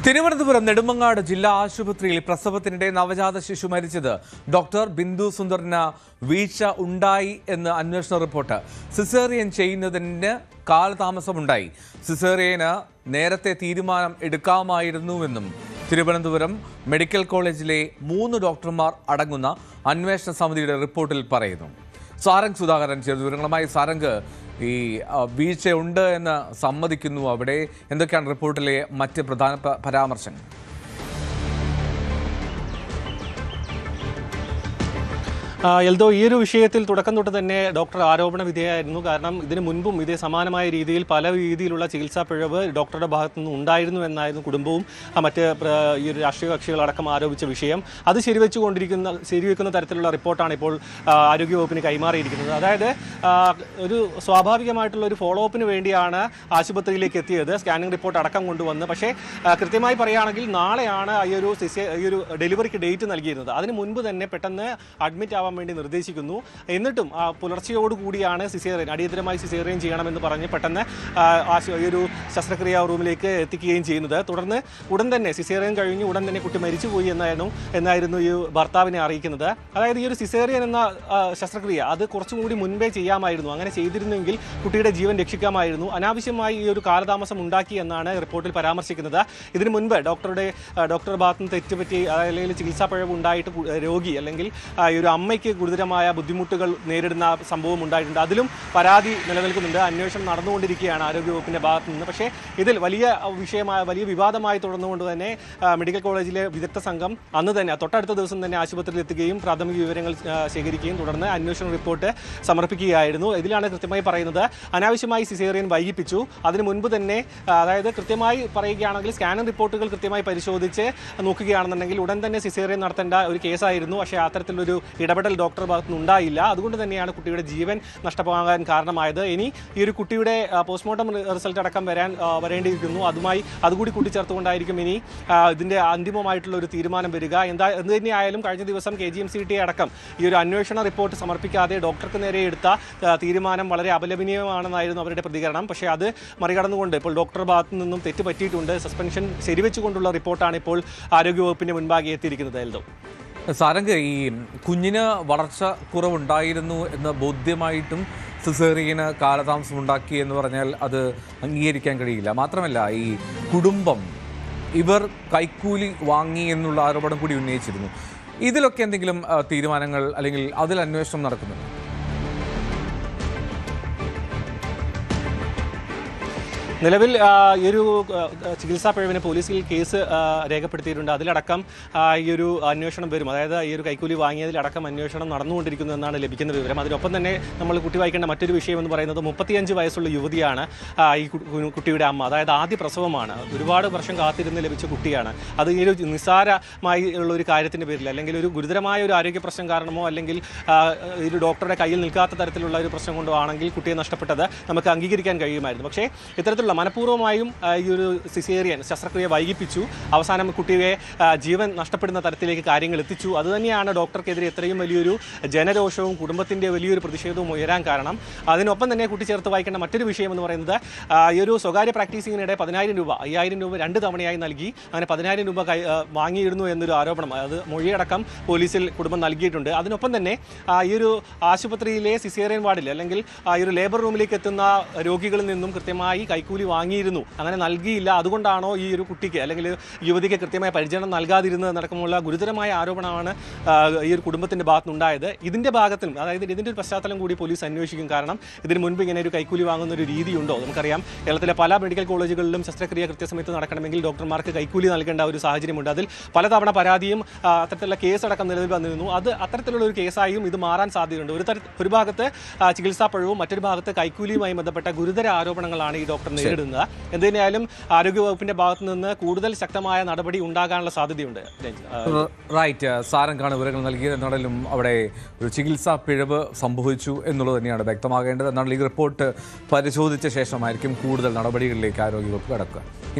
തിരുവനന്തപുരം നെടുമങ്ങാട് ജില്ലാ ആശുപത്രിയിൽ പ്രസവത്തിനിടെ നവജാത ശിശു മരിച്ചത്. ഡോക്ടർ ബിന്ദു സുന്ദറിന് വീഴ്ച ഉണ്ടായി എന്ന് അന്വേഷണ റിപ്പോർട്ട്. സിസേറിയൻ ചെയ്യുന്നതിന് കാലതാമസമുണ്ടായി. സിസേറിയന് നേരത്തെ തീരുമാനം എടുക്കാമായിരുന്നുവെന്നും തിരുവനന്തപുരം മെഡിക്കൽ കോളേജിലെ 3 ഡോക്ടർമാർ അടങ്ങുന്ന അന്വേഷണ സമിതിയുടെ റിപ്പോർട്ടിൽ പറയുന്നു. സാരംഗ് സുധാകരൻ ചേർന്ന വിവരങ്ങളുമായി. സാരംഗ്, ഈ വീഴ്ചയുണ്ട് എന്ന് സമ്മതിക്കുന്നു. അവിടെ എന്തൊക്കെയാണ് റിപ്പോർട്ടിലെ മറ്റ് പ്രധാന പരാമർശങ്ങൾ? എൽദോ, ഈ ഒരു വിഷയത്തിൽ തുടക്കം തൊട്ട് തന്നെ ഡോക്ടർ ആരോപണ വിധേയമായിരുന്നു. കാരണം ഇതിനു മുൻപും ഇതേ സമാനമായ രീതിയിൽ പല രീതിയിലുള്ള ചികിത്സാ പിഴവ് ഡോക്ടറുടെ ഭാഗത്തു നിന്ന് ഉണ്ടായിരുന്നു എന്നായിരുന്നു കുടുംബവും മറ്റ് ഈ ഒരു രാഷ്ട്രീയ കക്ഷികളടക്കം ആരോപിച്ച വിഷയം. അത് ശരിവെക്കുന്ന തരത്തിലുള്ള റിപ്പോർട്ടാണ് ഇപ്പോൾ ആരോഗ്യവകുപ്പിന് കൈമാറിയിരിക്കുന്നത്. അതായത് ഒരു സ്വാഭാവികമായിട്ടുള്ള ഒരു ഫോളോ അപ്പിന് വേണ്ടിയാണ് ആശുപത്രിയിലേക്ക് എത്തിയത്, സ്കാനിംഗ് റിപ്പോർട്ട് അടക്കം കൊണ്ടുവന്ന്. പക്ഷേ കൃത്യമായി പറയുകയാണെങ്കിൽ നാളെയാണ് ഈ ഒരു ഡെലിവറിക്ക് ഡേറ്റ് നൽകിയിരുന്നത്. അതിന് മുൻപ് തന്നെ പെട്ടെന്ന് അഡ്മിറ്റ് ആവാൻ വേണ്ടി നിർദ്ദേശിക്കുന്നു. എന്നിട്ടും പുലർച്ചയോടുകൂടിയാണ് അടിയന്തരമായി സിസേറിയൻ ചെയ്യണമെന്ന് പറഞ്ഞ് പെട്ടെന്ന് ഈ ഒരു ശസ്ത്രക്രിയാ റൂമിലേക്ക് എത്തിക്കുകയും ചെയ്യുന്നത്. തുടർന്ന് ഉടൻ തന്നെ സിസേറിയൻ കഴിഞ്ഞ് ഉടൻ തന്നെ കുട്ടി മരിച്ചുപോയി എന്നായിരുന്നു ഈ ഭർത്താവിനെ അറിയിക്കുന്നത്. അതായത് ഈ ഒരു സിസേറിയൻ എന്ന ശസ്ത്രക്രിയ അത് കുറച്ചും കൂടി മുൻപേ ചെയ്യാമായിരുന്നു. അങ്ങനെ ചെയ്തിരുന്നെങ്കിൽ കുട്ടിയുടെ ജീവൻ രക്ഷിക്കാമായിരുന്നു. അനാവശ്യമായി ഈ ഒരു കാലതാമസം ഉണ്ടാക്കി എന്നാണ് റിപ്പോർട്ടിൽ പരാമർശിക്കുന്നത്. ഇതിനു മുൻപ് ഡോക്ടറുടെ ഭാഗത്ത് നിന്ന് തെറ്റുപറ്റി അല്ലെങ്കിൽ ചികിത്സാ പിഴവ് ഉണ്ടായിട്ട് രോഗി അല്ലെങ്കിൽ ഈ ഒരു അമ്മയ്ക്ക് ഗുരുതരമായ ബുദ്ധിമുട്ടുകൾ നേരിടുന്ന സംഭവം ഉണ്ടായിട്ടുണ്ട്. അതിലും പരാതി നിലനിൽക്കുന്നുണ്ട്. അന്വേഷണം നടന്നുകൊണ്ടിരിക്കുകയാണ് ആരോഗ്യവകുപ്പിന്റെ ഭാഗത്തു നിന്ന്. പക്ഷേ ഇതിൽ വലിയ വിവാദമായി തുടർന്നുകൊണ്ട് തന്നെ മെഡിക്കൽ കോളേജിലെ വിദഗ്ധ സംഘം അന്ന് തന്നെ തൊട്ടടുത്ത ദിവസം തന്നെ ആശുപത്രിയിൽ എത്തുകയും പ്രാഥമിക വിവരങ്ങൾ ശേഖരിക്കുകയും തുടർന്ന് അന്വേഷണ റിപ്പോർട്ട് സമർപ്പിക്കുകയായിരുന്നു. ഇതിലാണ് കൃത്യമായി പറയുന്നത് അനാവശ്യമായി സിസേറിയൻ വൈകിപ്പിച്ചു. അതിന് മുൻപ് തന്നെ അതായത് കൃത്യമായി പറയുകയാണെങ്കിൽ സ്കാനിംഗ് റിപ്പോർട്ടുകൾ കൃത്യമായി പരിശോധിച്ച് നോക്കുകയാണെന്നുണ്ടെങ്കിൽ ഉടൻ തന്നെ സിസേറിയൻ നടത്തേണ്ട ഒരു കേസായിരുന്നു. പക്ഷേ അത്തരത്തിലൊരു ഇടപെടൽ ഡോക്ടറുടെ ഭാഗത്തുനിന്ന് ഉണ്ടായില്ല. അതുകൊണ്ട് തന്നെയാണ് കുട്ടിയുടെ ജീവൻ നഷ്ടമാകാൻ കാരണമായത്. ഇനി ഈ ഒരു കുട്ടിയുടെ പോസ്റ്റ്മോർട്ടം റിസൾട്ട് അടക്കം വരേണ്ടിയിരിക്കുന്നു. അതുകൂടി കൂട്ടിച്ചേർത്തുകൊണ്ടായിരിക്കും ഇനി ഇതിൻ്റെ അന്തിമമായിട്ടുള്ള ഒരു തീരുമാനം വരിക. എന്ത് തന്നെയായാലും കഴിഞ്ഞ ദിവസം KGMCT അടക്കം ഈ ഒരു അന്വേഷണ റിപ്പോർട്ട് സമർപ്പിക്കാതെ ഡോക്ടർക്ക് നേരെ എടുത്ത തീരുമാനം വളരെ അപലപനീയമാണെന്നായിരുന്നു അവരുടെ പ്രതികരണം. പക്ഷേ അത് മറികടന്നുകൊണ്ട് ഇപ്പോൾ ഡോക്ടറുടെ ഭാഗത്തു നിന്നും തെറ്റ് പറ്റിയിട്ടുണ്ട്. സസ്പെൻഷൻ ശരിവെച്ചുകൊണ്ടുള്ള റിപ്പോർട്ടാണ് ഇപ്പോൾ ആരോഗ്യവകുപ്പിന്റെ മുൻപാകെ എത്തിയിരിക്കുന്നത്. എൽദോ, സാരംഗ്, ഈ കുഞ്ഞിന് വളർച്ച കുറവുണ്ടായിരുന്നു എന്ന് ബോധ്യമായിട്ടും സിസേറിയന് കാലതാമസം ഉണ്ടാക്കി എന്ന് പറഞ്ഞാൽ അത് അംഗീകരിക്കാൻ കഴിയില്ല. മാത്രമല്ല, ഈ കുടുംബം ഇവർ കൈക്കൂലി വാങ്ങി എന്നുള്ള ആരോപണം കൂടി ഉന്നയിച്ചിരുന്നു. ഇതിലൊക്കെ എന്തെങ്കിലും തീരുമാനങ്ങൾ അല്ലെങ്കിൽ അതിൽ അന്വേഷണം നടക്കുന്നുണ്ട്? നിലവിൽ ഈ ഒരു ചികിത്സാ പിഴവിന് പോലീസിൽ കേസ് രേഖപ്പെടുത്തിയിട്ടുണ്ട്. അതിലടക്കം ഈ ഒരു അന്വേഷണം വരും. അതായത് ഈ ഒരു കൈക്കൂലി വാങ്ങിയതിലടക്കം അന്വേഷണം നടന്നുകൊണ്ടിരിക്കുന്നു എന്നാണ് ലഭിക്കുന്ന വിവരം. അതിനൊപ്പം തന്നെ നമ്മൾ കുട്ടി വായിക്കേണ്ട മറ്റൊരു വിഷയം എന്ന് പറയുന്നത് 35 വയസ്സുള്ള യുവതിയാണ് ഈ കുട്ടിയുടെ അമ്മ. അതായത് ആദ്യ പ്രസവമാണ്. ഒരുപാട് വർഷം കാത്തിരുന്ന് ലഭിച്ച കുട്ടിയാണ്. അത് ഈ ഒരു നിസ്സാരമായി ഉള്ള ഒരു കാര്യത്തിൻ്റെ പേരിൽ അല്ലെങ്കിൽ ഒരു ഗുരുതരമായ ഒരു ആരോഗ്യ പ്രശ്നം കാരണമോ അല്ലെങ്കിൽ ഈ ഒരു ഡോക്ടറുടെ കയ്യിൽ നിൽക്കാത്ത തരത്തിലുള്ള ഒരു പ്രശ്നം കൊണ്ടോ ആണെങ്കിൽ കുട്ടിയെ നഷ്ടപ്പെട്ടത് നമുക്ക് അംഗീകരിക്കാൻ കഴിയുമായിരുന്നു. പക്ഷേ ഇത്തരത്തിലുള്ള മനഃപൂർവ്വമായും ഈ ഒരു സിസേറിയൻ ശസ്ത്രക്രിയ വൈകിപ്പിച്ചു. അവസാനം കുട്ടിയെ ജീവൻ നഷ്ടപ്പെടുന്ന തരത്തിലേക്ക് കാര്യങ്ങൾ എത്തിച്ചു. അതുതന്നെയാണ് ഡോക്ടർക്കെതിരെ ഇത്രയും വലിയൊരു ജനരോഷവും കുടുംബത്തിൻ്റെ വലിയൊരു പ്രതിഷേധവും ഉയരാൻ കാരണം. അതിനൊപ്പം തന്നെ കൂട്ടിച്ചേർത്ത് വായിക്കേണ്ട മറ്റൊരു വിഷയം എന്ന് പറയുന്നത് ഈ ഒരു സ്വകാര്യ പ്രാക്ടീസിങ്ങിനിടെ 10,000 രൂപ 5,000 രൂപ 2 തവണയായി നൽകി. അങ്ങനെ 10,000 രൂപ വാങ്ങിയിരുന്നു എന്നൊരു ആരോപണം, അത് മൊഴിയടക്കം പോലീസിൽ കുടുംബം നൽകിയിട്ടുണ്ട്. അതിനൊപ്പം തന്നെ ഈ ഒരു ആശുപത്രിയിലെ സിസേറിയൻ വാർഡിൽ അല്ലെങ്കിൽ ഈ ഒരു ലേബർ റൂമിലേക്ക് എത്തുന്ന രോഗികളിൽ നിന്നും കൃത്യമായി കൈക്കൂലി വാങ്ങിയിരുന്നു. അങ്ങനെ നൽകിയില്ല. അതുകൊണ്ടാണോ ഈ ഒരു കുട്ടിക്ക് അല്ലെങ്കിൽ യുവതിക്ക് കൃത്യമായ പരിചരണം നൽകാതിരുന്നത് നടക്കമുള്ള ഗുരുതരമായ ആരോപണമാണ് ഈ ഒരു കുടുംബത്തിൻ്റെ ഭാഗത്തുനിന്നുണ്ടായത്. ഇതിൻ്റെ ഭാഗത്തും അതായത് ഇതിൻ്റെ ഒരു പശ്ചാത്തലം കൂടി പോലീസ് അന്വേഷിക്കും. കാരണം ഇതിന് മുൻപ് ഇങ്ങനെ ഒരു കൈക്കൂലി വാങ്ങുന്ന ഒരു രീതിയുണ്ടോ? നമുക്കറിയാം കേരളത്തിലെ പല മെഡിക്കൽ കോളേജുകളിലും ശസ്ത്രക്രിയ കൃത്യസമയത്ത് നടക്കണമെങ്കിൽ ഡോക്ടർമാർക്ക് കൈക്കൂലി നൽകേണ്ട ഒരു സാഹചര്യമുണ്ട്. അതിൽ പലതവണ പരാതിയും അത്തരത്തിലുള്ള കേസടക്കം നിലവിൽ വന്നിരുന്നു. അത് അത്തരത്തിലുള്ള ഒരു കേസായും ഇത് മാറാൻ സാധ്യതയുണ്ട്. ഒരു ഭാഗത്ത് ചികിത്സാ പിഴവും മറ്റൊരു ഭാഗത്ത് കൈക്കൂലിയുമായി ബന്ധപ്പെട്ട ഗുരുതര ആരോപണങ്ങളാണ് ഈ ഡോക്ടർ നേരിടുന്നത്. എന്തിനായാലും ആരോഗ്യവകുപ്പിന്റെ ഭാഗത്തു നിന്ന് കൂടുതൽ ശക്തമായ നടപടി ഉണ്ടാകാനുള്ള സാധ്യതയുണ്ട്. റൈറ്റ്, സാരംഗാണ് വിവരങ്ങൾ നൽകിയത്. എന്നാലും അവിടെ ഒരു ചികിത്സാ പിഴവ് സംഭവിച്ചു എന്നുള്ളത് തന്നെയാണ് വ്യക്തമാകേണ്ടത്. എന്നാൽ ഈ റിപ്പോർട്ട് പരിശോധിച്ച ശേഷമായിരിക്കും കൂടുതൽ നടപടികളിലേക്ക് ആരോഗ്യവകുപ്പ് കടക്കുക.